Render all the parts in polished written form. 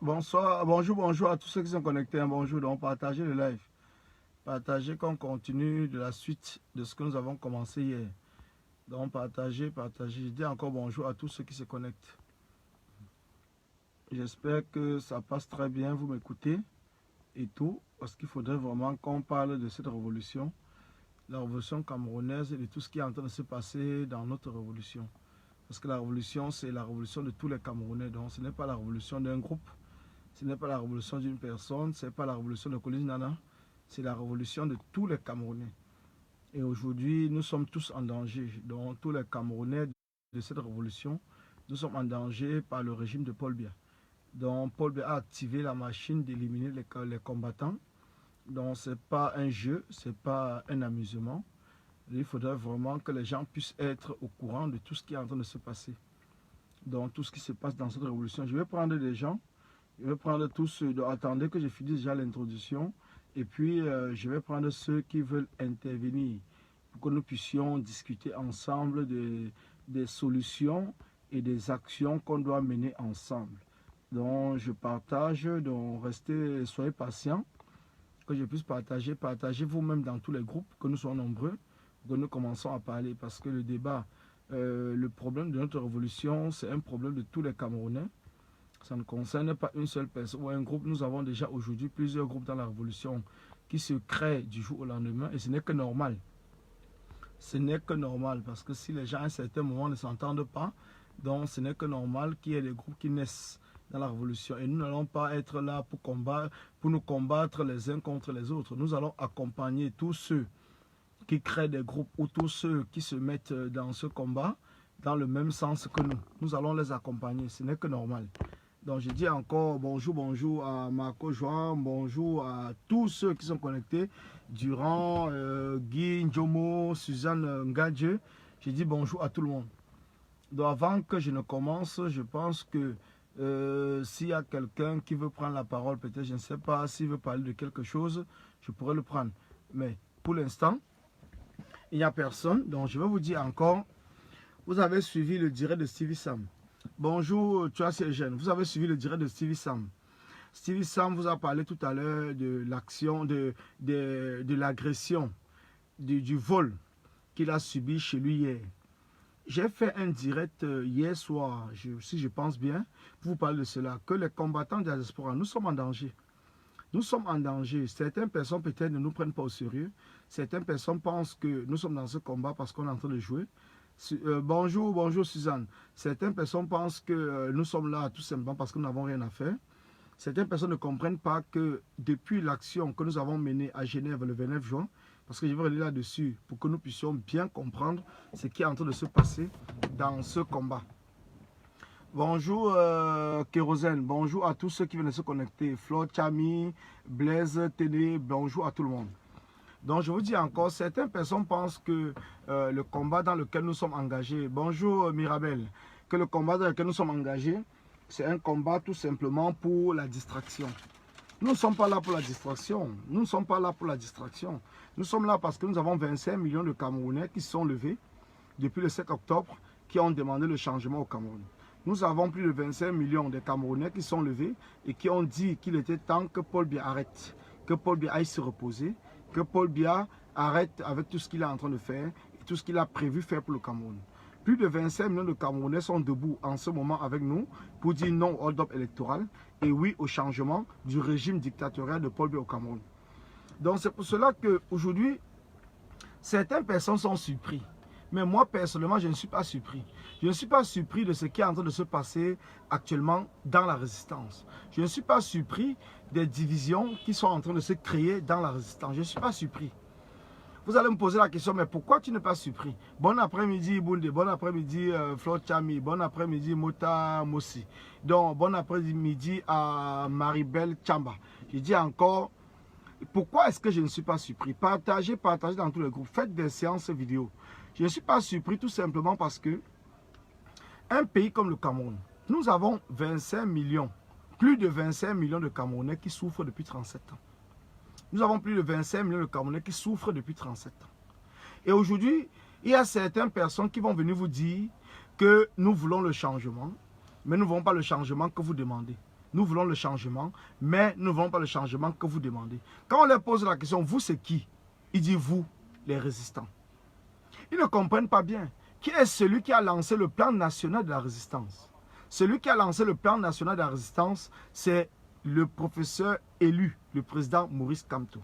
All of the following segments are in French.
Bonsoir, bonjour à tous ceux qui sont connectés. Bonjour, donc partagez le live. Partagez qu'on continue de la suite de ce que nous avons commencé hier. Donc partagez. Je dis encore bonjour à tous ceux qui se connectent. J'espère que ça passe très bien, vous m'écoutez et tout, parce qu'il faudrait vraiment qu'on parle de cette révolution, la révolution camerounaise et de tout ce qui est en train de se passer dans notre révolution. Parce que la révolution, c'est la révolution de tous les Camerounais. Donc ce n'est pas la révolution d'un groupe. Ce n'est pas la révolution d'une personne, ce n'est pas la révolution de Collins Nana, c'est la révolution de tous les Camerounais. Et aujourd'hui, nous sommes tous en danger. Donc, tous les Camerounais de cette révolution, nous sommes en danger par le régime de Paul Biya. Donc, Paul Biya a activé la machine d'éliminer les combattants. Donc, ce n'est pas un jeu, ce n'est pas un amusement. Il faudrait vraiment que les gens puissent être au courant de tout ce qui est en train de se passer. Donc, tout ce qui se passe dans cette révolution. Je vais prendre des gens. Je vais prendre tous ceux, attendez que je finisse déjà l'introduction, et puis je vais prendre ceux qui veulent intervenir pour que nous puissions discuter ensemble des solutions et des actions qu'on doit mener ensemble. Donc je partage, donc restez, soyez patients, que je puisse partager, partagez vous-même dans tous les groupes, que nous soyons nombreux, que nous commençons à parler, parce que le débat, le problème de notre révolution, c'est un problème de tous les Camerounais. Ça ne concerne pas une seule personne ou un groupe. Nous avons déjà aujourd'hui plusieurs groupes dans la révolution qui se créent du jour au lendemain et ce n'est que normal. Ce n'est que normal parce que si les gens à un certain moment ne s'entendent pas, donc ce n'est que normal qu'il y ait des groupes qui naissent dans la révolution. Et nous n'allons pas être là pour nous combattre les uns contre les autres. Nous allons accompagner tous ceux qui créent des groupes ou tous ceux qui se mettent dans ce combat dans le même sens que nous. Nous allons les accompagner. Ce n'est que normal. Donc je dis encore bonjour à Marco Joan, bonjour à tous ceux qui sont connectés, Durand, Guy, Njomo, Suzanne Ngadje, je dis bonjour à tout le monde. Donc avant que je ne commence, je pense que s'il y a quelqu'un qui veut prendre la parole, peut-être, je ne sais pas, s'il veut parler de quelque chose, je pourrais le prendre. Mais pour l'instant, il n'y a personne, donc je vais vous dire encore, vous avez suivi le direct de Stevie Sam. Bonjour, tu as ces jeunes. Vous avez suivi le direct de Stevie Sam. Stevie Sam vous a parlé tout à l'heure de l'action, de l'agression, du vol qu'il a subi chez lui hier. J'ai fait un direct hier soir, si je pense bien, pour vous parler de cela, que les combattants de la diaspora, nous sommes en danger. Nous sommes en danger. Certaines personnes peut-être ne nous prennent pas au sérieux. Certaines personnes pensent que nous sommes dans ce combat parce qu'on est en train de jouer. Bonjour Suzanne. Certaines personnes pensent que nous sommes là tout simplement parce que nous n'avons rien à faire. Certaines personnes ne comprennent pas que depuis l'action que nous avons menée à Genève le 29 juin, parce que je vais revenir là-dessus pour que nous puissions bien comprendre ce qui est en train de se passer dans ce combat. Bonjour Kérosène, bonjour à tous ceux qui viennent de se connecter. Flo, Chami, Blaise, Télé, bonjour à tout le monde. Donc je vous dis encore, certaines personnes pensent que le combat dans lequel nous sommes engagés, bonjour Mirabel, que le combat dans lequel nous sommes engagés, c'est un combat tout simplement pour la distraction. Nous ne sommes pas là pour la distraction, nous ne sommes pas là pour la distraction. Nous sommes là parce que nous avons 25 millions de Camerounais qui se sont levés depuis le 7 octobre, qui ont demandé le changement au Cameroun. Nous avons plus de 25 millions de Camerounais qui sont levés et qui ont dit qu'il était temps que Paul Biya arrête, que Paul Biya aille se reposer, que Paul Biya arrête avec tout ce qu'il est en train de faire et tout ce qu'il a prévu faire pour le Cameroun. Plus de 25 millions de Camerounais sont debout en ce moment avec nous pour dire non au hold-up électoral et oui au changement du régime dictatorial de Paul Biya au Cameroun. Donc c'est pour cela qu'aujourd'hui, certaines personnes sont surpris. Mais moi, personnellement, je ne suis pas surpris. Je ne suis pas surpris de ce qui est en train de se passer actuellement dans la résistance. Je ne suis pas surpris des divisions qui sont en train de se créer dans la résistance. Je ne suis pas surpris. Vous allez me poser la question, mais pourquoi tu n'es pas surpris? Bon après-midi, Bunde. Bon après-midi, Flo Chami. Bon après-midi, Mota Mossi. Donc, bon après-midi à Maribel Chamba. Je dis encore, pourquoi est-ce que je ne suis pas surpris? Partagez dans tous les groupes. Faites des séances vidéo. Je ne suis pas surpris tout simplement parce que un pays comme le Cameroun, nous avons 25 millions, plus de 25 millions de Camerounais qui souffrent depuis 37 ans. Nous avons plus de 25 millions de Camerounais qui souffrent depuis 37 ans. Et aujourd'hui, il y a certaines personnes qui vont venir vous dire que nous voulons le changement, mais nous ne voulons pas le changement que vous demandez. nous voulons le changement, mais nous ne voulons pas le changement que vous demandez. Quand on leur pose la question, vous c'est qui? Il dit vous, les résistants. Ils ne comprennent pas bien. Qui est celui qui a lancé le plan national de la résistance? Celui qui a lancé le plan national de la résistance, c'est le professeur élu, le président Maurice Kamto.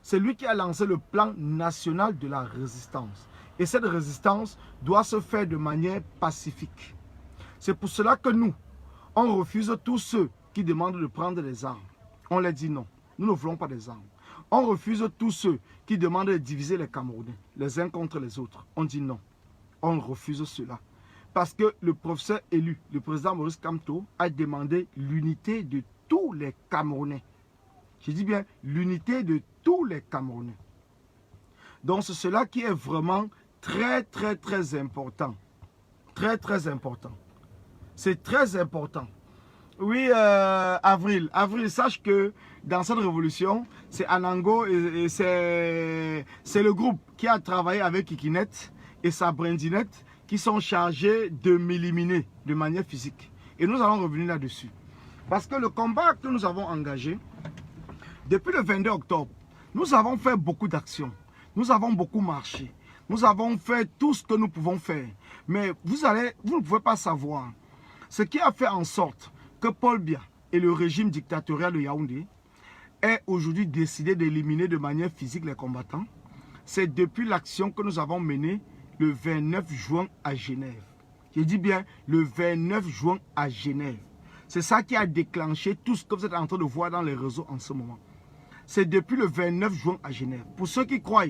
C'est lui qui a lancé le plan national de la résistance. Et cette résistance doit se faire de manière pacifique. C'est pour cela que nous, on refuse tous ceux qui demandent de prendre des armes. On leur dit non, nous ne voulons pas des armes. On refuse tous ceux qui demandent de diviser les Camerounais, les uns contre les autres. On dit non, on refuse cela. Parce que le professeur élu, le président Maurice Kamto, a demandé l'unité de tous les Camerounais. Je dis bien l'unité de tous les Camerounais. Donc c'est cela qui est vraiment très important. Très important. C'est très important. Oui, Avril, sache que dans cette révolution, c'est Anango et c'est le groupe qui a travaillé avec Kikinet et sa Brindinette qui sont chargés de m'éliminer de manière physique. Et nous allons revenir là-dessus. Parce que le combat que nous avons engagé, depuis le 22 octobre, nous avons fait beaucoup d'actions. Nous avons beaucoup marché. Nous avons fait tout ce que nous pouvons faire. Mais vous ne pouvez pas savoir ce qui a fait en sorte que Paul Biya et le régime dictatorial de Yaoundé aient aujourd'hui décidé d'éliminer de manière physique les combattants. C'est depuis l'action que nous avons menée le 29 juin à Genève. Je dis bien le 29 juin à Genève. C'est ça qui a déclenché tout ce que vous êtes en train de voir dans les réseaux en ce moment. C'est depuis le 29 juin à Genève. Pour ceux qui croient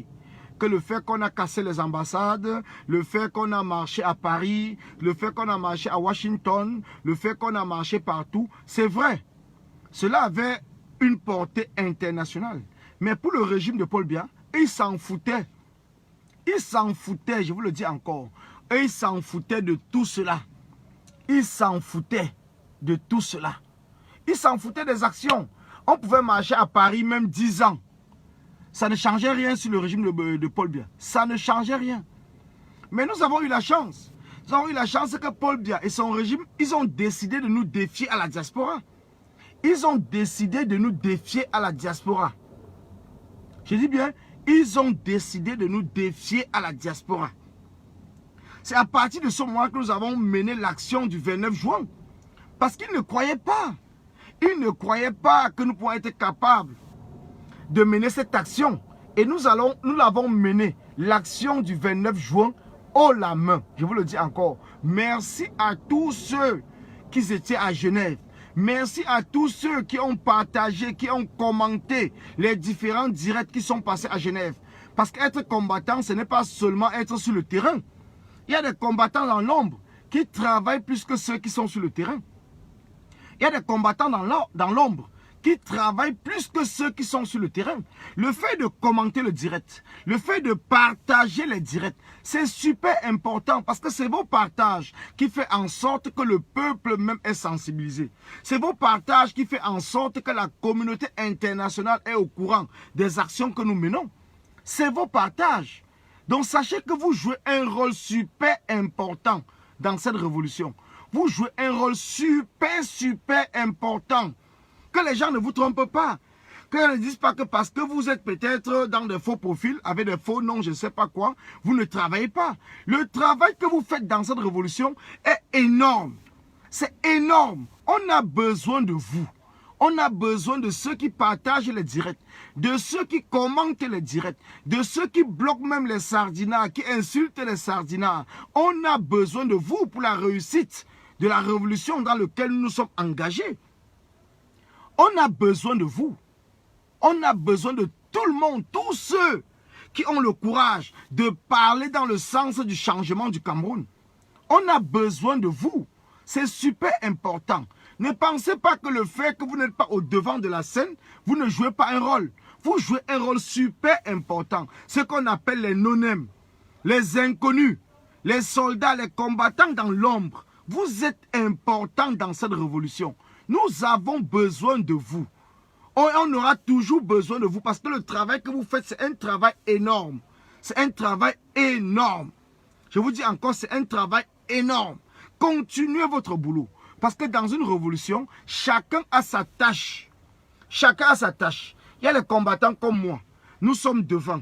que le fait qu'on a cassé les ambassades, le fait qu'on a marché à Paris, le fait qu'on a marché à Washington, le fait qu'on a marché partout, c'est vrai. Cela avait une portée internationale. Mais pour le régime de Paul Biya, ils s'en foutaient. Ils s'en foutaient, je vous le dis encore. Ils s'en foutaient de tout cela. Ils s'en foutaient de tout cela. Ils s'en foutaient des actions. On pouvait marcher à Paris même 10 ans. Ça ne changeait rien sur le régime de Paul Biya. Ça ne changeait rien. Mais nous avons eu la chance. Nous avons eu la chance que Paul Biya et son régime, ils ont décidé de nous défier à la diaspora. Ils ont décidé de nous défier à la diaspora. Je dis bien, ils ont décidé de nous défier à la diaspora. C'est à partir de ce moment que nous avons mené l'action du 29 juin. Parce qu'ils ne croyaient pas. Ils ne croyaient pas que nous pourrions être capables de mener cette action. Et nous l'avons menée, l'action du 29 juin, haut la main. Je vous le dis encore. Merci à tous ceux qui étaient à Genève. Merci à tous ceux qui ont partagé, qui ont commenté les différents directs qui sont passés à Genève. Parce qu'être combattant, ce n'est pas seulement être sur le terrain. Il y a des combattants dans l'ombre qui travaillent plus que ceux qui sont sur le terrain. Il y a des combattants dans l'ombre qui travaillent plus que ceux qui sont sur le terrain. Le fait de commenter le direct, le fait de partager les directs, c'est super important parce que c'est vos partages qui font en sorte que le peuple même est sensibilisé. C'est vos partages qui font en sorte que la communauté internationale est au courant des actions que nous menons. C'est vos partages. Donc sachez que vous jouez un rôle super important dans cette révolution. Vous jouez un rôle super important. Que les gens ne vous trompent pas. Qu'ils ne disent pas que parce que vous êtes peut-être dans des faux profils, avec des faux noms, je ne sais pas quoi, vous ne travaillez pas. Le travail que vous faites dans cette révolution est énorme. C'est énorme. On a besoin de vous. On a besoin de ceux qui partagent les directs, de ceux qui commentent les directs, de ceux qui bloquent même les sardinats, qui insultent les sardinats. On a besoin de vous pour la réussite de la révolution dans laquelle nous sommes engagés. On a besoin de vous. On a besoin de tout le monde, tous ceux qui ont le courage de parler dans le sens du changement du Cameroun. On a besoin de vous. C'est super important. Ne pensez pas que le fait que vous n'êtes pas au devant de la scène, vous ne jouez pas un rôle. Vous jouez un rôle super important. Ce qu'on appelle les non-nèmes, les inconnus, les soldats, les combattants dans l'ombre. Vous êtes importants dans cette révolution. Nous avons besoin de vous. On aura toujours besoin de vous parce que le travail que vous faites, c'est un travail énorme. C'est un travail énorme. Je vous dis encore, c'est un travail énorme. Continuez votre boulot. Parce que dans une révolution, chacun a sa tâche. Chacun a sa tâche. Il y a les combattants comme moi. Nous sommes devant.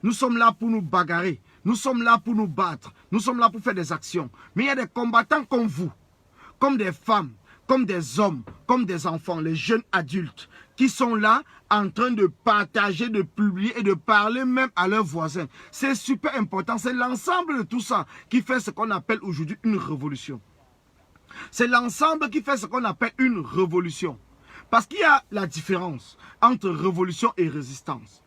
Nous sommes là pour nous bagarrer. Nous sommes là pour nous battre. Nous sommes là pour faire des actions. Mais il y a des combattants comme vous, comme des femmes, comme des hommes, comme des enfants, les jeunes adultes, qui sont là en train de partager, de publier et de parler même à leurs voisins. C'est super important. C'est l'ensemble de tout ça qui fait ce qu'on appelle aujourd'hui une révolution. C'est l'ensemble qui fait ce qu'on appelle une révolution. Parce qu'il y a la différence entre révolution et résistance.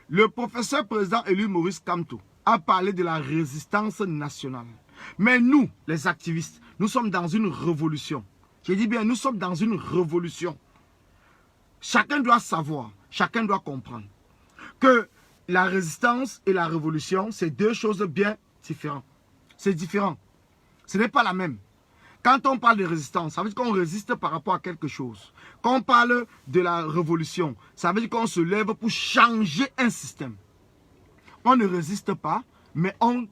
Le professeur président élu Maurice Kamto a parlé de la résistance nationale. Mais nous, les activistes, nous sommes dans une révolution. J'ai dit bien, nous sommes dans une révolution. Chacun doit savoir, chacun doit comprendre que la résistance et la révolution, c'est deux choses bien différentes. C'est différent. Ce n'est pas la même. Quand on parle de résistance, ça veut dire qu'on résiste par rapport à quelque chose. Quand on parle de la révolution, ça veut dire qu'on se lève pour changer un système. On ne résiste pas, mais on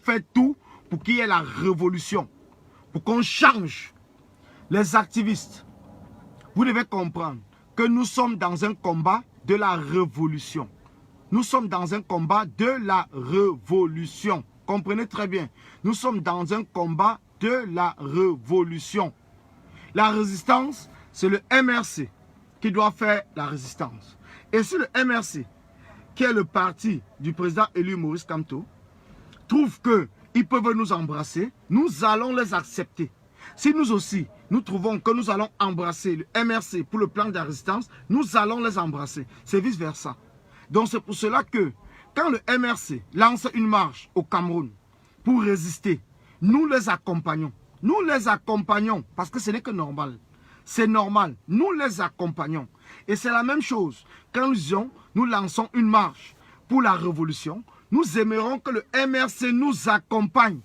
fait tout pour qu'il y ait la révolution, pour qu'on change. Les activistes, vous devez comprendre que nous sommes dans un combat de la révolution. Nous sommes dans un combat de la révolution. Comprenez très bien. Nous sommes dans un combat de la révolution. La résistance, c'est le MRC qui doit faire la résistance. Et si le MRC, qui est le parti du président élu Maurice Kamto, trouve qu'ils peuvent nous embrasser, nous allons les accepter. Si nous aussi, nous trouvons que nous allons embrasser le MRC pour le plan de la résistance, nous allons les embrasser. C'est vice-versa. Donc c'est pour cela que quand le MRC lance une marche au Cameroun pour résister, nous les accompagnons. Nous les accompagnons parce que ce n'est que normal. C'est normal. Nous les accompagnons. Et c'est la même chose. Quand nous lançons une marche pour la révolution, nous aimerons que le MRC nous accompagne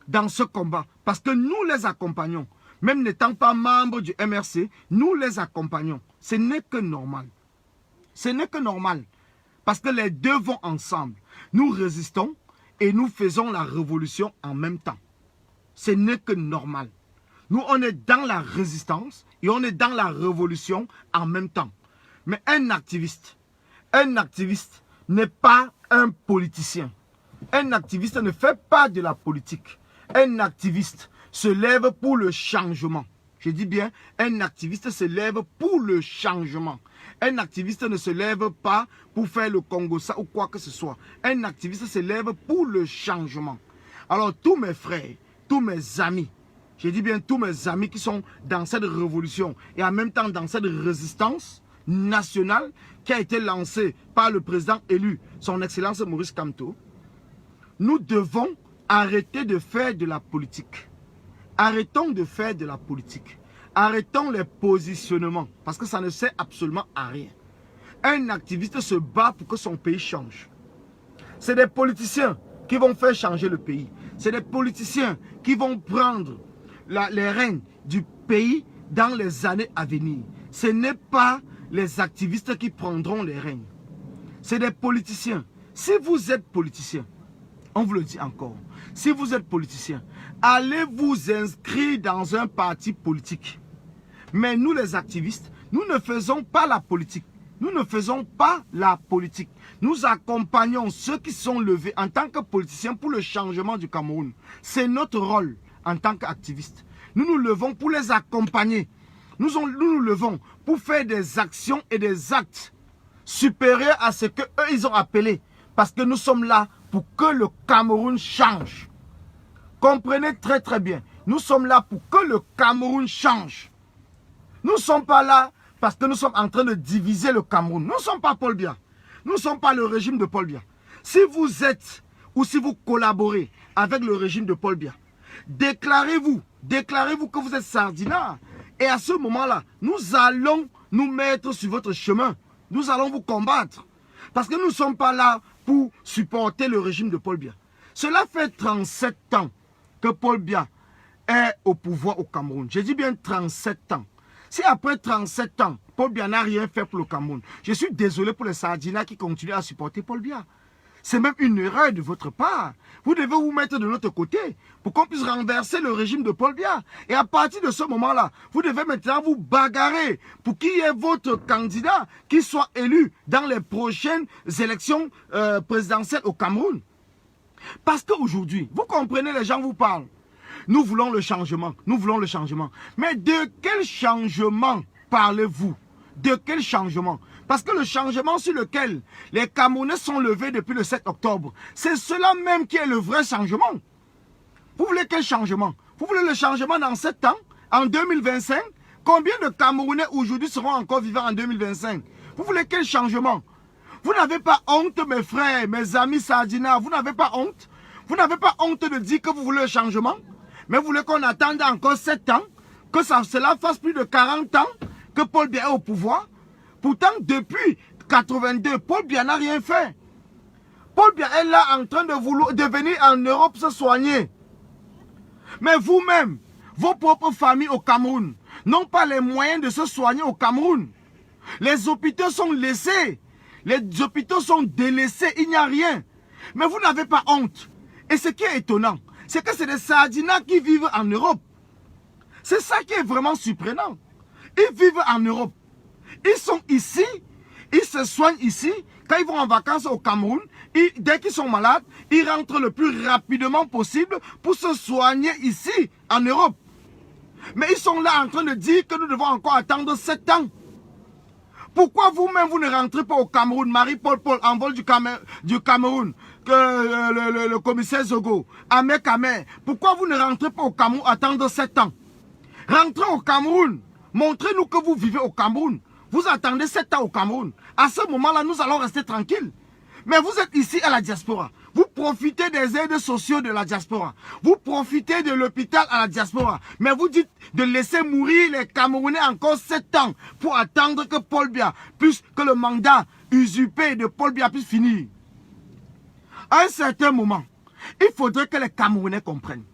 dans ce combat. Parce que nous les accompagnons. Même n'étant pas membres du MRC, nous les accompagnons. Ce n'est que normal. Ce n'est que normal. Parce que les deux vont ensemble. Nous résistons et nous faisons la révolution en même temps. Ce n'est que normal. Nous, on est dans la résistance et on est dans la révolution en même temps. Mais un activiste n'est pas un politicien. Un activiste ne fait pas de la politique. Un activiste se lève pour le changement. Je dis bien, un activiste se lève pour le changement. Un activiste ne se lève pas pour faire le Congo-ça ou quoi que ce soit. Un activiste se lève pour le changement. Alors tous mes frères, tous mes amis, je dis bien tous mes amis qui sont dans cette révolution et en même temps dans cette résistance nationale qui a été lancée par le président élu, son Excellence Maurice Kamto, nous devons arrêter de faire de la politique. Arrêtons de faire de la politique. Arrêtons les positionnements parce que ça ne sert absolument à rien. Un activiste se bat pour que son pays change. C'est des politiciens qui vont faire changer le pays. C'est des politiciens qui vont prendre les rênes du pays dans les années à venir. Ce n'est pas les activistes qui prendront les rênes. C'est des politiciens. Si vous êtes politicien, on vous le dit encore, si vous êtes politicien, allez vous inscrire dans un parti politique. Mais nous les activistes, nous ne faisons pas la politique. Nous ne faisons pas la politique. Nous accompagnons ceux qui sont levés en tant que politiciens pour le changement du Cameroun. C'est notre rôle en tant qu'activistes. Nous nous levons pour les accompagner. Nous nous levons pour faire des actions et des actes supérieurs à ce qu'eux ils ont appelé. Parce que nous sommes là pour que le Cameroun change. Comprenez très très bien. Nous sommes là pour que le Cameroun change. Nous ne sommes pas là parce que nous sommes en train de diviser le Cameroun. Nous ne sommes pas Paul Biya. Nous ne sommes pas le régime de Paul Biya. Si vous êtes ou si vous collaborez avec le régime de Paul Biya, déclarez-vous que vous êtes Sardinat. Et à ce moment-là, nous allons nous mettre sur votre chemin. Nous allons vous combattre. Parce que nous ne sommes pas là pour supporter le régime de Paul Biya. Cela fait 37 ans que Paul Biya est au pouvoir au Cameroun. J'ai dit bien 37 ans. Si après 37 ans, Paul Biya n'a rien fait pour le Cameroun, je suis désolé pour les Sardinats qui continuent à supporter Paul Biya. C'est même une erreur de votre part. Vous devez vous mettre de notre côté pour qu'on puisse renverser le régime de Paul Biya. Et à partir de ce moment-là, vous devez maintenant vous bagarrer pour qu'il y ait votre candidat qui soit élu dans les prochaines élections présidentielles au Cameroun. Parce qu'aujourd'hui, vous comprenez, les gens vous parlent. Nous voulons le changement, nous voulons le changement. Mais de quel changement parlez-vous? De quel changement? Parce que le changement sur lequel les Camerounais sont levés depuis le 7 octobre, c'est cela même qui est le vrai changement. Vous voulez quel changement? Vous voulez le changement dans 7 ans, en 2025? Combien de Camerounais aujourd'hui seront encore vivants en 2025? Vous voulez quel changement? Vous n'avez pas honte, mes frères, mes amis Sardina, vous n'avez pas honte? Vous n'avez pas honte de dire que vous voulez le changement? Mais vous voulez qu'on attende encore 7 ans, que cela fasse plus de 40 ans que Paul Biya est au pouvoir? Pourtant, depuis 82, Paul Biya n'a rien fait. Paul Biya est là en train de venir en Europe se soigner. Mais vous-même, vos propres familles au Cameroun n'ont pas les moyens de se soigner au Cameroun. Les hôpitaux sont laissés. Les hôpitaux sont délaissés. Il n'y a rien. Mais vous n'avez pas honte. Et ce qui est étonnant, c'est que c'est des Sardinas qui vivent en Europe. C'est ça qui est vraiment surprenant. Ils vivent en Europe. Ils sont ici, ils se soignent ici. Quand ils vont en vacances au Cameroun, dès qu'ils sont malades, ils rentrent le plus rapidement possible pour se soigner ici, en Europe. Mais ils sont là en train de dire que nous devons encore attendre 7 ans. Pourquoi vous-même, vous ne rentrez pas au Cameroun? Marie-Paul en vol du Cameroun, que le commissaire Zogo, Ahmed Kamer. Pourquoi vous ne rentrez pas au Cameroun attendre 7 ans? Rentrez au Cameroun. Montrez-nous que vous vivez au Cameroun. Vous attendez 7 ans au Cameroun. À ce moment-là, nous allons rester tranquilles. Mais vous êtes ici à la diaspora. Vous profitez des aides sociaux de la diaspora. Vous profitez de l'hôpital à la diaspora. Mais vous dites de laisser mourir les Camerounais encore 7 ans pour attendre que Paul Biya puisse, que le mandat usurpé de Paul Biya puisse finir. À un certain moment, il faudrait que les Camerounais comprennent.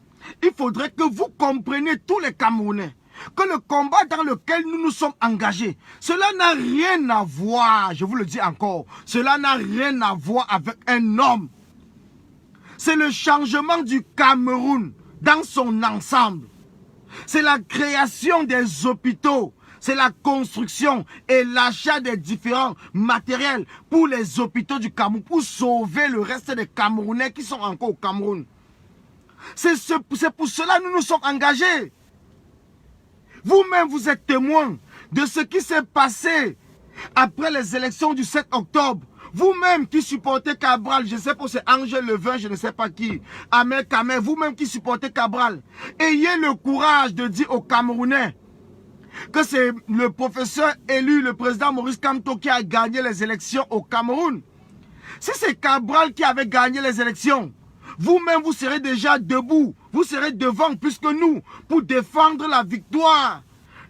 Il faudrait que vous compreniez, tous les Camerounais, que le combat dans lequel nous nous sommes engagés, cela n'a rien à voir, je vous le dis encore, cela n'a rien à voir avec un homme. C'est le changement du Cameroun dans son ensemble. C'est la création des hôpitaux, c'est la construction et l'achat des différents matériels pour les hôpitaux du Cameroun, pour sauver le reste des Camerounais qui sont encore au Cameroun. C'est pour cela que nous nous sommes engagés. Vous-même, vous êtes témoin de ce qui s'est passé après les élections du 7 octobre. Vous-même qui supportez Cabral, je ne sais pas si c'est Angèle Levin, je ne sais pas qui, Ahmed Kamer, vous-même qui supportez Cabral, ayez le courage de dire aux Camerounais que c'est le professeur élu, le président Maurice Kamto qui a gagné les élections au Cameroun. Si c'est Cabral qui avait gagné les élections, vous-même, vous serez déjà debout. Vous serez devant plus que nous pour défendre la victoire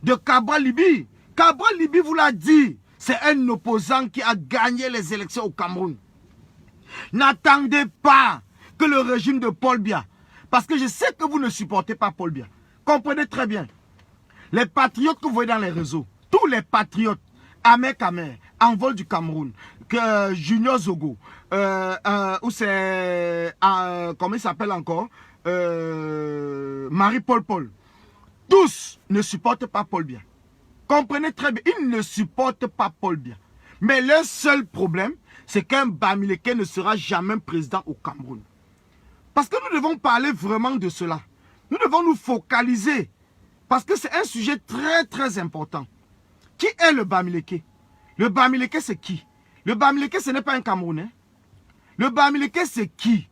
de Cabral Libi. Cabral Libi vous l'a dit. C'est un opposant qui a gagné les élections au Cameroun. N'attendez pas que le régime de Paul Biya, parce que je sais que vous ne supportez pas Paul Biya. Comprenez très bien. Les patriotes que vous voyez dans les réseaux, tous les patriotes, Ahmed Kamer, Envol du Cameroun, Junior Zogo, ou c'est, comment il s'appelle encore, Marie-Paul, tous ne supportent pas Paul Biya. Comprenez très bien, ils ne supportent pas Paul Biya. Mais le seul problème, c'est qu'un Bamileke ne sera jamais président au Cameroun. Parce que nous devons parler vraiment de cela. Nous devons nous focaliser. Parce que c'est un sujet très très important. Qui est le Bamileke? Le Bamileke c'est qui? Le Bamileke ce n'est pas un Camerounais. Le Bamileke c'est qui?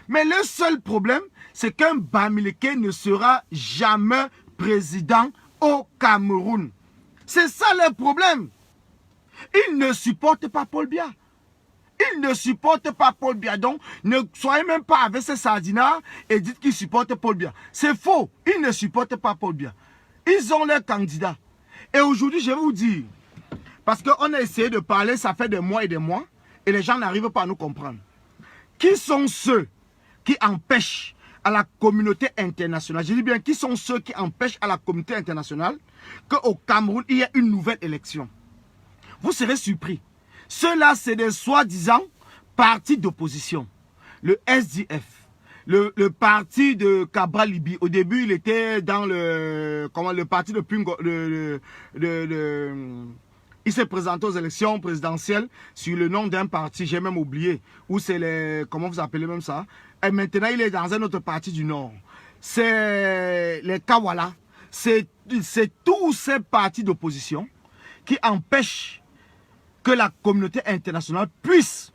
Mais le seul problème, c'est qu'un Bamileke ne sera jamais président au Cameroun. C'est ça le problème. Il ne supporte pas Paul Biya. Il ne supporte pas Paul Biya. Donc, ne soyez même pas avec ces sardinards et dites qu'ils supportent Paul Biya. C'est faux. Ils ne supportent pas Paul Biya. Ils ont leur candidat. Et aujourd'hui, je vais vous dire, parce qu'on a essayé de parler, ça fait des mois, et les gens n'arrivent pas à nous comprendre. Qui sont ceux qui empêchent à la communauté internationale, je dis bien, qui sont ceux qui empêchent à la communauté internationale qu'au Cameroun, il y ait une nouvelle élection? Vous serez surpris. Ceux-là, c'est des soi-disant partis d'opposition, le SDF, le parti de Cabral Libi, au début il était dans le parti de Pungo, il s'est présenté aux élections présidentielles sur le nom d'un parti, j'ai même oublié, où c'est les, comment vous appelez même ça, et maintenant il est dans un autre parti du Nord, c'est les Kawala, c'est tous ces partis d'opposition qui empêchent que la communauté internationale puisse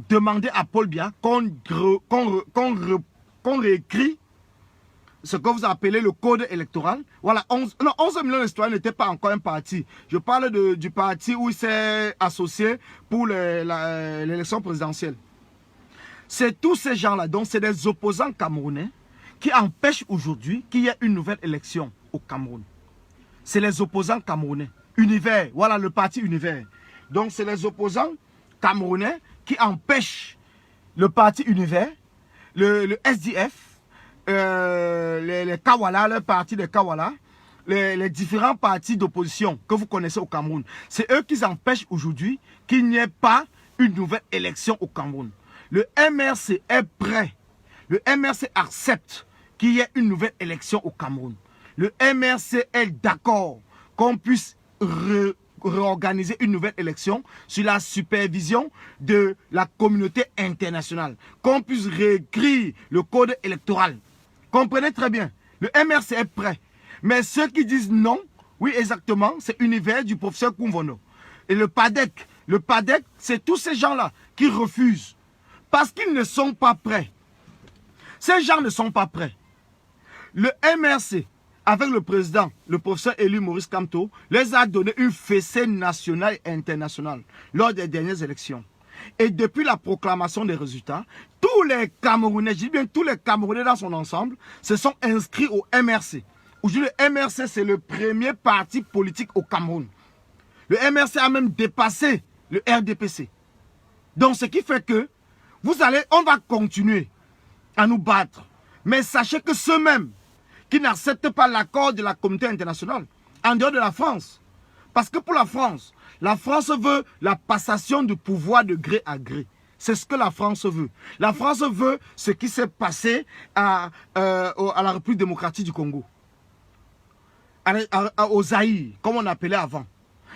demander à Paul Biya qu'on réécrit ce que vous appelez le code électoral. Voilà, 11 millions de citoyens n'étaient pas encore un parti. Je parle du parti où il s'est associé pour l'élection présidentielle. C'est tous ces gens-là, donc c'est des opposants camerounais qui empêchent aujourd'hui qu'il y ait une nouvelle élection au Cameroun. C'est les opposants camerounais. Univers, voilà le parti Univers. Donc c'est les opposants camerounais qui empêchent le parti Univers, le SDF, les Kawala, le parti des Kawala, les différents partis d'opposition que vous connaissez au Cameroun. C'est eux qui empêchent aujourd'hui qu'il n'y ait pas une nouvelle élection au Cameroun. Le MRC est prêt. Le MRC accepte qu'il y ait une nouvelle élection au Cameroun. Le MRC est d'accord qu'on puisse réorganiser une nouvelle élection sur la supervision de la communauté internationale. Qu'on puisse réécrire le code électoral. Comprenez très bien, le MRC est prêt. Mais ceux qui disent non, oui exactement, c'est Univers du professeur Koumvono. Et le PADEC, c'est tous ces gens-là qui refusent. Parce qu'ils ne sont pas prêts. Ces gens ne sont pas prêts. Le MRC, avec le président, le professeur élu Maurice Kamto, les a donné une fessée nationale et internationale lors des dernières élections. Et depuis la proclamation des résultats, tous les Camerounais, je dis bien tous les Camerounais dans son ensemble, se sont inscrits au MRC. Aujourd'hui, le MRC, c'est le premier parti politique au Cameroun. Le MRC a même dépassé le RDPC. Donc, ce qui fait que on va continuer à nous battre. Mais sachez que ceux-mêmes qui n'acceptent pas l'accord de la communauté internationale, en dehors de la France, parce que pour la France veut la passation du pouvoir de gré à gré. C'est ce que la France veut. La France veut ce qui s'est passé à la République démocratique du Congo. Au Zaïre, comme on appelait avant.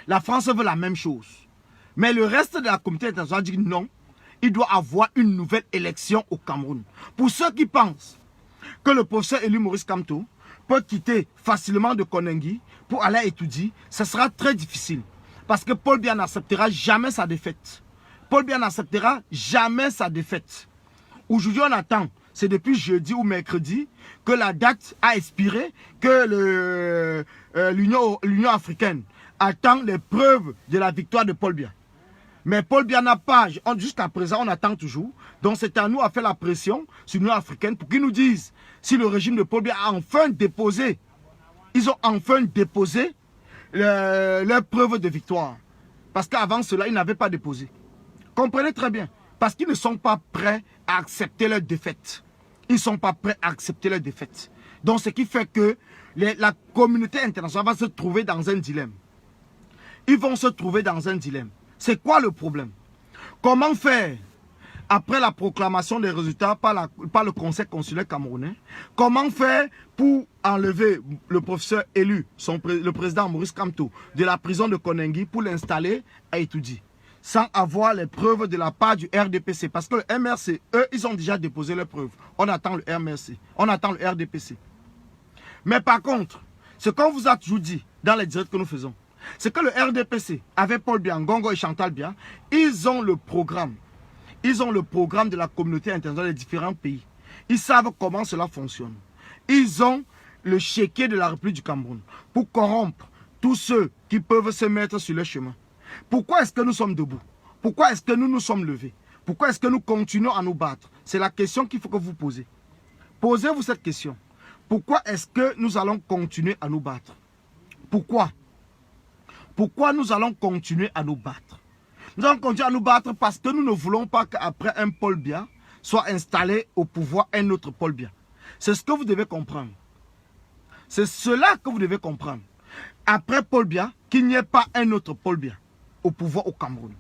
La France veut la même chose. Mais le reste de la communauté internationale dit non. Il doit avoir une nouvelle élection au Cameroun. Pour ceux qui pensent que le professeur élu Maurice Kamto peut quitter facilement de Koningui pour aller étudier, ce sera très difficile. Parce que Paul Biya n'acceptera jamais sa défaite. Paul Biya n'acceptera jamais sa défaite. Aujourd'hui, on attend, c'est depuis jeudi ou mercredi, que la date a expiré, que l'Union africaine attend les preuves de la victoire de Paul Biya. Mais Paul Biya n'a pas, jusqu'à présent, on attend toujours. Donc c'est à nous à faire la pression sur l'Union africaine pour qu'ils nous disent si le régime de Paul Biya a enfin déposé, ils ont enfin déposé leurs preuves de victoire. Parce qu'avant cela, ils n'avaient pas déposé. Comprenez très bien. Parce qu'ils ne sont pas prêts à accepter leur défaite. Ils ne sont pas prêts à accepter leur défaite. Donc ce qui fait que la communauté internationale va se trouver dans un dilemme. Ils vont se trouver dans un dilemme. C'est quoi le problème? Comment faire après la proclamation des résultats par le Conseil consulaire camerounais? Comment faire pour enlever le professeur élu, le président Maurice Kamto, de la prison de Koningui pour l'installer à Itoudi, sans avoir les preuves de la part du RDPC? Parce que le MRC, eux, ils ont déjà déposé leurs preuves. On attend le MRC, on attend le RDPC. Mais par contre, ce qu'on vous a toujours dit dans les directs que nous faisons, c'est que le RDPC, avec Paul Biya, Ngongo et Chantal Biya, ils ont le programme. Ils ont le programme de la communauté internationale des différents pays. Ils savent comment cela fonctionne. Ils ont le chéquier de la République du Cameroun pour corrompre tous ceux qui peuvent se mettre sur le chemin. Pourquoi est-ce que nous sommes debout? Pourquoi est-ce que nous nous sommes levés? Pourquoi est-ce que nous continuons à nous battre? C'est la question qu'il faut que vous posez. Posez-vous cette question. Pourquoi est-ce que nous allons continuer à nous battre? Pourquoi? Pourquoi nous allons continuer à nous battre? Nous allons continuer à nous battre parce que nous ne voulons pas qu'après un Paul Biya soit installé au pouvoir un autre Paul Biya. C'est ce que vous devez comprendre. C'est cela que vous devez comprendre. Après Paul Biya, qu'il n'y ait pas un autre Paul Biya au pouvoir au Cameroun.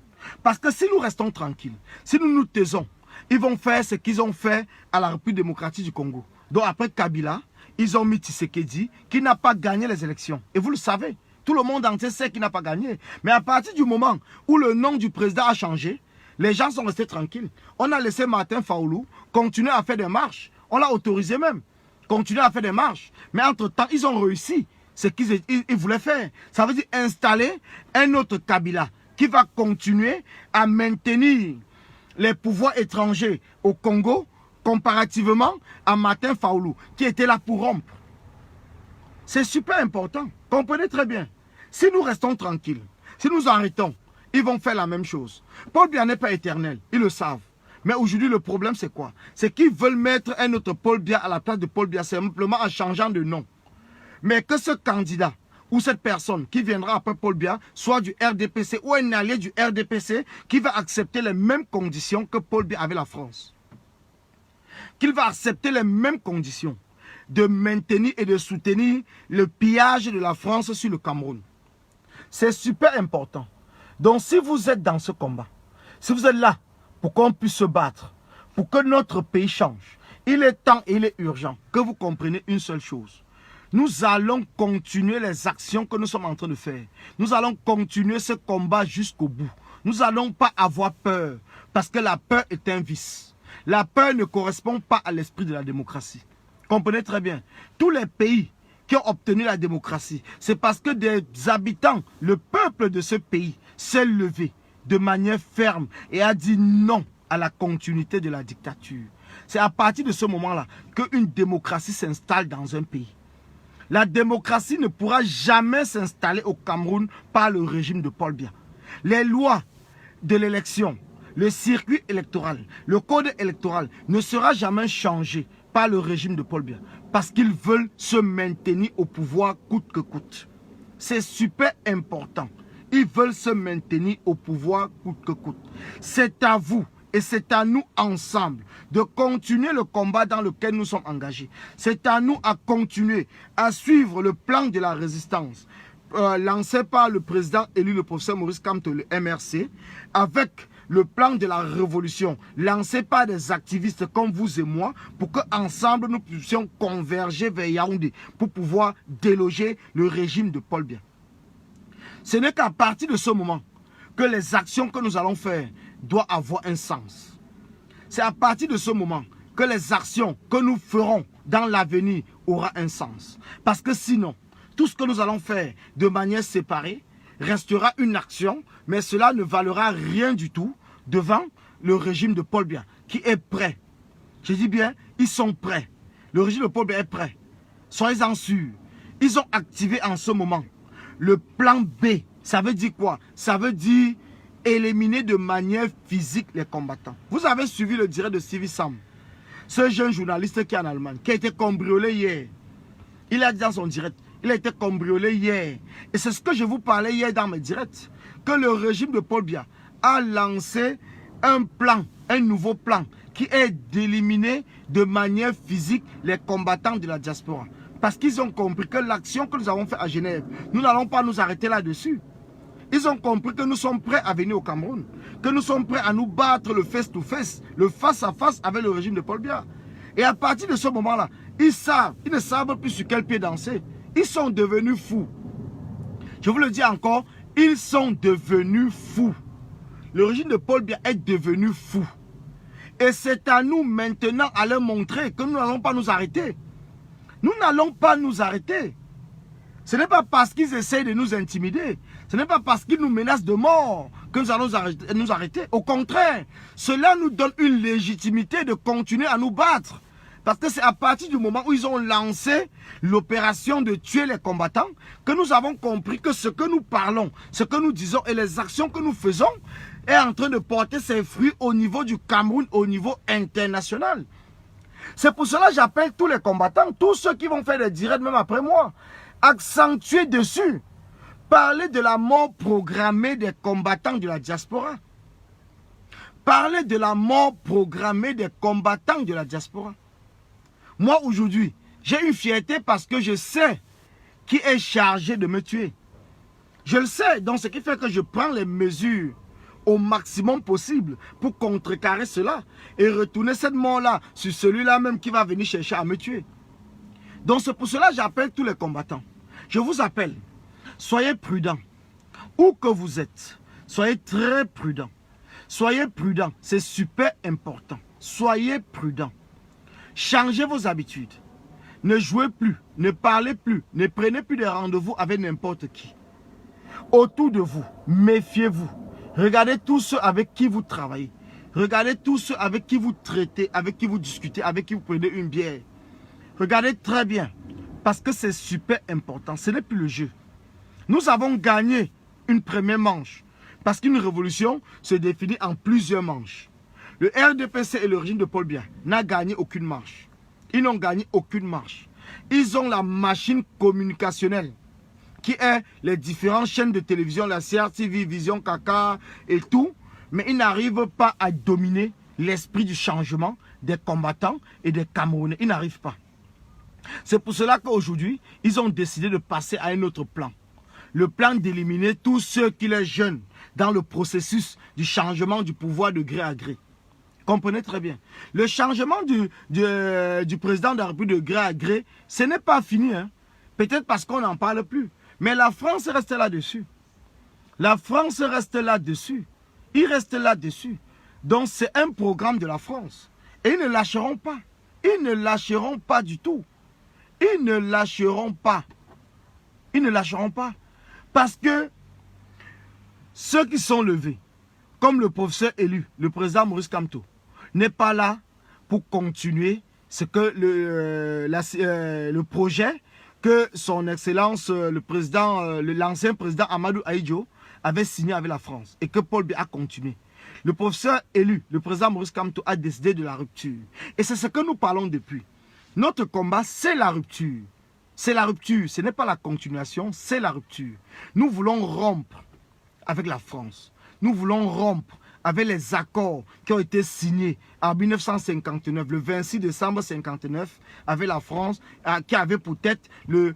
Parce que si nous restons tranquilles, si nous nous taisons, ils vont faire ce qu'ils ont fait à la République démocratique du Congo. Donc après Kabila, ils ont mis Tshisekedi qui n'a pas gagné les élections. Et vous le savez, tout le monde entier sait qu'il n'a pas gagné. Mais à partir du moment où le nom du président a changé, les gens sont restés tranquilles. On a laissé Martin Fayulu continuer à faire des marches. On l'a autorisé même. Continuer à faire des marches. Mais entre-temps, ils ont réussi ce qu'ils voulaient faire. Ça veut dire installer un autre Kabila qui va continuer à maintenir les pouvoirs étrangers au Congo comparativement à Martin Fayulu qui était là pour rompre. C'est super important. Comprenez très bien. Si nous restons tranquilles, si nous arrêtons, ils vont faire la même chose. Paul Biya n'est pas éternel, ils le savent. Mais aujourd'hui, le problème, c'est quoi? C'est qu'ils veulent mettre un autre Paul Biya à la place de Paul Biya, simplement en changeant de nom. Mais que ce candidat ou cette personne qui viendra après Paul Biya soit du RDPC ou un allié du RDPC qui va accepter les mêmes conditions que Paul Biya avait la France. Qu'il va accepter les mêmes conditions de maintenir et de soutenir le pillage de la France sur le Cameroun. C'est super important. Donc si vous êtes dans ce combat, si vous êtes là pour qu'on puisse se battre, pour que notre pays change, il est temps et il est urgent que vous compreniez une seule chose. Nous allons continuer les actions que nous sommes en train de faire. Nous allons continuer ce combat jusqu'au bout. Nous n'allons pas avoir peur parce que la peur est un vice. La peur ne correspond pas à l'esprit de la démocratie. Comprenez très bien. Tous les pays qui ont obtenu la démocratie, c'est parce que des habitants, le peuple de ce pays s'est levé de manière ferme et a dit non à la continuité de la dictature. C'est à partir de ce moment-là qu'une démocratie s'installe dans un pays. La démocratie ne pourra jamais s'installer au Cameroun par le régime de Paul Biya. Les lois de l'élection, le circuit électoral, le code électoral ne sera jamais changé par le régime de Paul Biya. Parce qu'ils veulent se maintenir au pouvoir coûte que coûte. C'est super important. Ils veulent se maintenir au pouvoir coûte que coûte. C'est à vous et c'est à nous ensemble de continuer le combat dans lequel nous sommes engagés. C'est à nous à continuer à suivre le plan de la résistance lancé par le président élu, le professeur Maurice Kamto, le MRC, avec le plan de la révolution lancé par des activistes comme vous et moi, pour qu'ensemble nous puissions converger vers Yaoundé pour pouvoir déloger le régime de Paul Biya. Ce n'est qu'à partir de ce moment que les actions que nous allons faire doivent avoir un sens. C'est à partir de ce moment que les actions que nous ferons dans l'avenir auront un sens. Parce que sinon, tout ce que nous allons faire de manière séparée restera une action, mais cela ne valera rien du tout devant le régime de Paul Biya qui est prêt. Je dis bien, ils sont prêts. Le régime de Paul Biya est prêt. Soyez-en sûrs. Ils ont activé en ce moment le plan B. Ça veut dire quoi? Ça veut dire éliminer de manière physique les combattants. Vous avez suivi le direct de Stevie Sam, ce jeune journaliste qui est en Allemagne, qui a été cambriolé hier. Il a dit dans son direct, il a été cambriolé hier. Et c'est ce que je vous parlais hier dans mes directs, que le régime de Paul Biya a lancé un plan, un nouveau plan, qui est d'éliminer de manière physique les combattants de la diaspora. Parce qu'ils ont compris que l'action que nous avons faite à Genève, nous n'allons pas nous arrêter là-dessus. Ils ont compris que nous sommes prêts à venir au Cameroun, que nous sommes prêts à nous battre le face-to-face, le face-à-face avec le régime de Paul Biya. Et à partir de ce moment-là, ils ne savent plus sur quel pied danser. Ils sont devenus fous. Je vous le dis encore, ils sont devenus fous. Le régime de Paul Biya est devenu fou. Et c'est à nous maintenant à leur montrer que nous n'allons pas nous arrêter. Nous n'allons pas nous arrêter. Ce n'est pas parce qu'ils essayent de nous intimider. Ce n'est pas parce qu'ils nous menacent de mort que nous allons nous arrêter. Au contraire, cela nous donne une légitimité de continuer à nous battre. Parce que c'est à partir du moment où ils ont lancé l'opération de tuer les combattants que nous avons compris que ce que nous parlons, ce que nous disons et les actions que nous faisons est en train de porter ses fruits au niveau du Cameroun, au niveau international. C'est pour cela que j'appelle tous les combattants, tous ceux qui vont faire des directs même après moi, accentuer dessus. Parler de la mort programmée des combattants de la diaspora. Parler de la mort programmée des combattants de la diaspora. Moi aujourd'hui, j'ai une fierté parce que je sais qui est chargé de me tuer. Je le sais, donc ce qui fait que je prends les mesures au maximum possible pour contrecarrer cela et retourner cette mort-là sur celui-là même qui va venir chercher à me tuer. Donc c'est pour cela que j'appelle tous les combattants. Je vous appelle, soyez prudents. Où que vous êtes, soyez très prudents. Soyez prudents, c'est super important. Soyez prudents. Changez vos habitudes. Ne jouez plus, ne parlez plus, ne prenez plus de rendez-vous avec n'importe qui. Autour de vous, méfiez-vous. Regardez tous ceux avec qui vous travaillez. Regardez tous ceux avec qui vous traitez, avec qui vous discutez, avec qui vous prenez une bière. Regardez très bien, parce que c'est super important. Ce n'est plus le jeu. Nous avons gagné une première manche, parce qu'une révolution se définit en plusieurs manches. Le RDPC et le régime de Paul Biya n'ont gagné aucune marche. Ils n'ont gagné aucune marche. Ils ont la machine communicationnelle qui est les différentes chaînes de télévision, la CRTV, Vision, Kaka et tout. Mais ils n'arrivent pas à dominer l'esprit du changement des combattants et des Camerounais. Ils n'arrivent pas. C'est pour cela qu'aujourd'hui, ils ont décidé de passer à un autre plan. Le plan d'éliminer tous ceux qui les gênent dans le processus du changement du pouvoir de gré à gré. Comprenez très bien. Le changement du président de la République de gré à gré, ce n'est pas fini. Hein. Peut-être parce qu'on n'en parle plus. Mais la France reste là-dessus. La France reste là-dessus. Ils restent là-dessus. Donc c'est un programme de la France. Et ils ne lâcheront pas. Ils ne lâcheront pas du tout. Ils ne lâcheront pas. Ils ne lâcheront pas. Parce que ceux qui sont levés, comme le professeur élu, le président Maurice Kamto, n'est pas là pour continuer ce que le projet que son excellence, l'ancien président Amadou Ahidjo avait signé avec la France et que Paul Biya a continué. Le professeur élu, le président Maurice Kamto, a décidé de la rupture. Et c'est ce que nous parlons depuis. Notre combat, c'est la rupture. C'est la rupture, ce n'est pas la continuation, c'est la rupture. Nous voulons rompre avec la France. Nous voulons rompre avec les accords qui ont été signés en 1959, le 26 décembre 1959, avec la France, qui avait pour tête le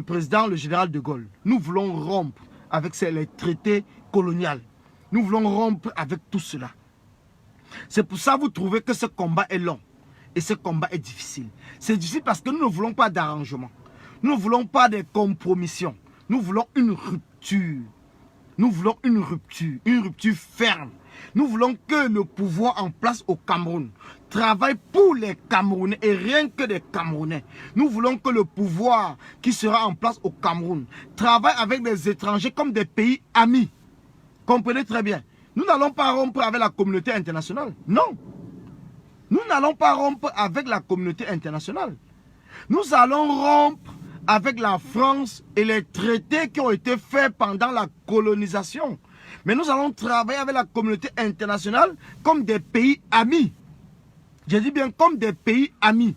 président, le général de Gaulle. Nous voulons rompre avec les traités coloniaux. Nous voulons rompre avec tout cela. C'est pour ça que vous trouvez que ce combat est long. Et ce combat est difficile. C'est difficile parce que nous ne voulons pas d'arrangement. Nous ne voulons pas de compromissions. Nous voulons une rupture. Nous voulons une rupture ferme. Nous voulons que le pouvoir en place au Cameroun travaille pour les Camerounais et rien que des Camerounais. Nous voulons que le pouvoir qui sera en place au Cameroun travaille avec des étrangers comme des pays amis. Comprenez très bien. Nous n'allons pas rompre avec la communauté internationale. Non. Nous n'allons pas rompre avec la communauté internationale. Nous allons rompre avec la France et les traités qui ont été faits pendant la colonisation. Mais nous allons travailler avec la communauté internationale comme des pays amis. Je dis bien comme des pays amis.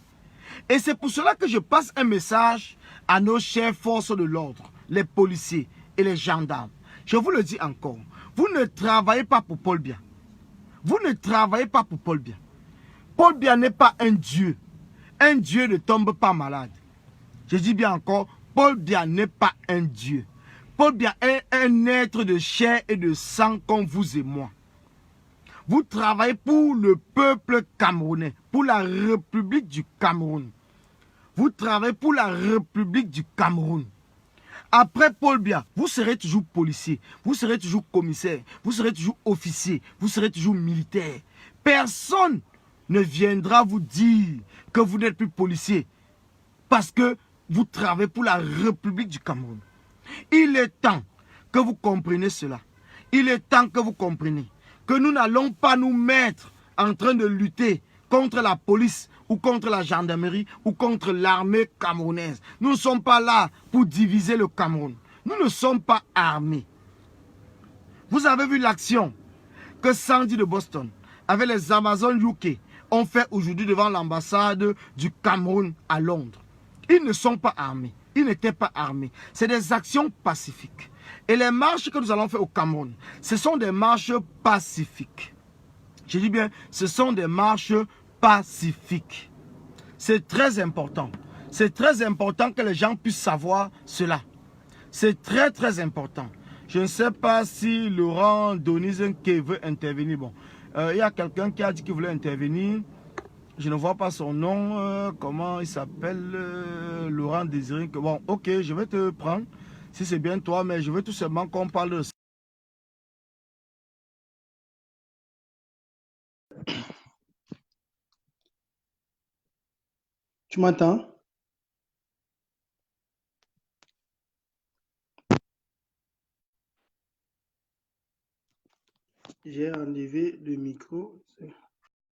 Et c'est pour cela que je passe un message à nos chères forces de l'ordre, les policiers et les gendarmes. Je vous le dis encore, vous ne travaillez pas pour Paul Biya. Vous ne travaillez pas pour Paul Biya. Paul Biya n'est pas un dieu. Un dieu ne tombe pas malade. Je dis bien encore, Paul Biya n'est pas un dieu. Paul Biya est un être de chair et de sang comme vous et moi. Vous travaillez pour le peuple camerounais, pour la République du Cameroun. Vous travaillez pour la République du Cameroun. Après Paul Biya, vous serez toujours policier, vous serez toujours commissaire, vous serez toujours officier, vous serez toujours militaire. Personne ne viendra vous dire que vous n'êtes plus policier parce que vous travaillez pour la République du Cameroun. Il est temps que vous compreniez cela. Il est temps que vous compreniez que nous n'allons pas nous mettre en train de lutter contre la police ou contre la gendarmerie ou contre l'armée camerounaise. Nous ne sommes pas là pour diviser le Cameroun. Nous ne sommes pas armés. Vous avez vu l'action que Sandy de Boston avec les Amazones UK ont fait aujourd'hui devant l'ambassade du Cameroun à Londres. Ils ne sont pas armés. Ils n'étaient pas armés. C'est des actions pacifiques. Et les marches que nous allons faire au Cameroun, ce sont des marches pacifiques. Je dis bien, ce sont des marches pacifiques. C'est très important. C'est très important que les gens puissent savoir cela. C'est très très important. Je ne sais pas si Laurent Donizenke veut intervenir. Bon, il y a quelqu'un qui a dit qu'il voulait intervenir. Je ne vois pas son nom. Comment il s'appelle? Laurent Désiré. Bon, ok, je vais te prendre. Si c'est bien toi, mais je veux tout simplement qu'on parle de ça. Tu m'entends? J'ai enlevé le micro.